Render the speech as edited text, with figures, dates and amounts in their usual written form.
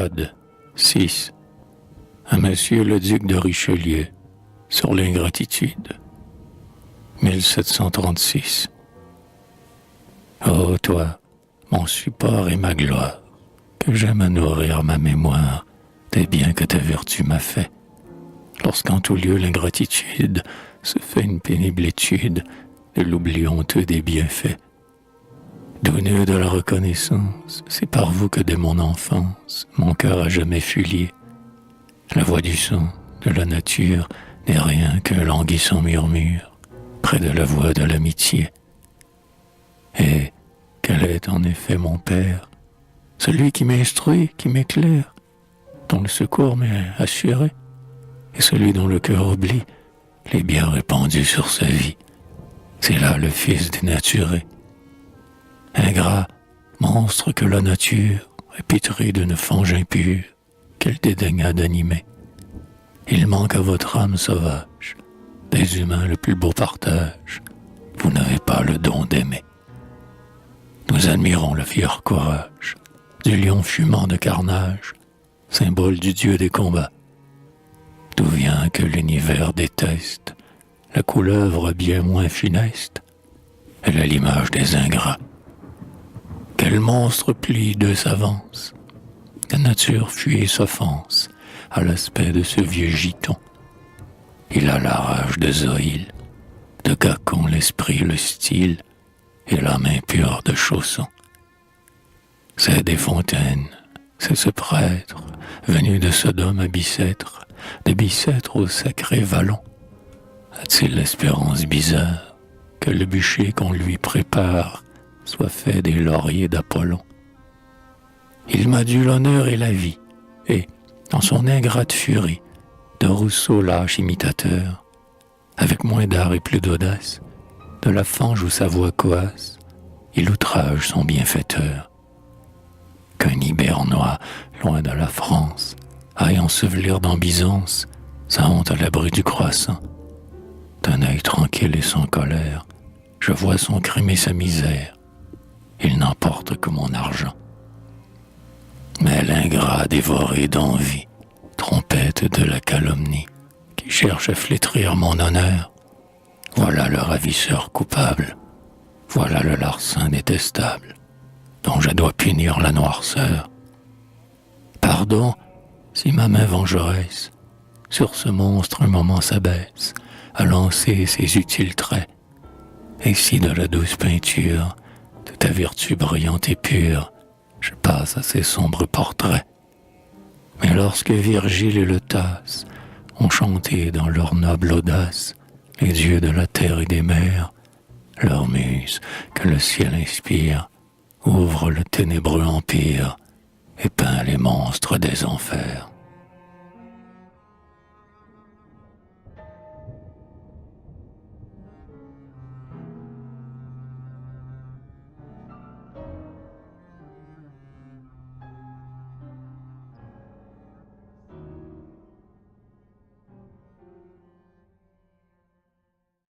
Ode 6. À Monsieur le duc de Richelieu, sur l'ingratitude. 1736. Ô toi, mon support et ma gloire, que j'aime à nourrir ma mémoire des biens que ta vertu m'a fait, lorsqu'en tout lieu l'ingratitude se fait une pénible étude de l'oubli honteux des bienfaits. Donné de la reconnaissance, c'est par vous que dès mon enfance, mon cœur a jamais fut lié. La voix du son, de la nature, n'est rien qu'un languissant murmure, près de la voix de l'amitié. Et quel est en effet mon Père, celui qui m'instruit, qui m'éclaire, dont le secours m'est assuré, et celui dont le cœur oublie les biens répandus sur sa vie. C'est là le Fils dénaturé. Ingrat, monstre que la nature, épîtré d'une fange impure, qu'elle dédaigna d'animer. Il manque à votre âme sauvage, des humains le plus beau partage, vous n'avez pas le don d'aimer. Nous admirons le fier courage du lion fumant de carnage, symbole du dieu des combats. D'où vient que l'univers déteste la couleuvre bien moins funeste, elle a l'image des ingrats. Quel monstre plie d'eux s'avance, la nature fuit et s'offense à l'aspect de ce vieux giton. Il a la rage de Zoïle, de Gacon l'esprit, le style, et l'âme impure de Chausson. C'est des fontaines, c'est ce prêtre, venu de Sodome à Bicêtre, de Bicêtre au sacré Vallon. A-t-il l'espérance bizarre que le bûcher qu'on lui prépare soit fait des lauriers d'Apollon? Il m'a dû l'honneur et la vie, et, dans son ingrate furie, de Rousseau lâche imitateur, avec moins d'art et plus d'audace, de la fange où sa voix coasse, il outrage son bienfaiteur. Qu'un hibernois, loin de la France, aille ensevelir dans Byzance sa honte à l'abri du croissant. D'un œil tranquille et sans colère, je vois son crime et sa misère. Il n'emporte que mon argent. Mais l'ingrat dévoré d'envie, trompette de la calomnie, qui cherche à flétrir mon honneur, voilà le ravisseur coupable, voilà le larcin détestable, dont je dois punir la noirceur. Pardon, si ma main vengeresse sur ce monstre un moment s'abaisse, à lancer ses utiles traits, et si de la douce peinture de ta vertu brillante et pure, je passe à ces sombres portraits. Mais lorsque Virgile et le Tasse ont chanté dans leur noble audace les dieux de la terre et des mers, leur muse que le ciel inspire ouvre le ténébreux empire et peint les monstres des enfers.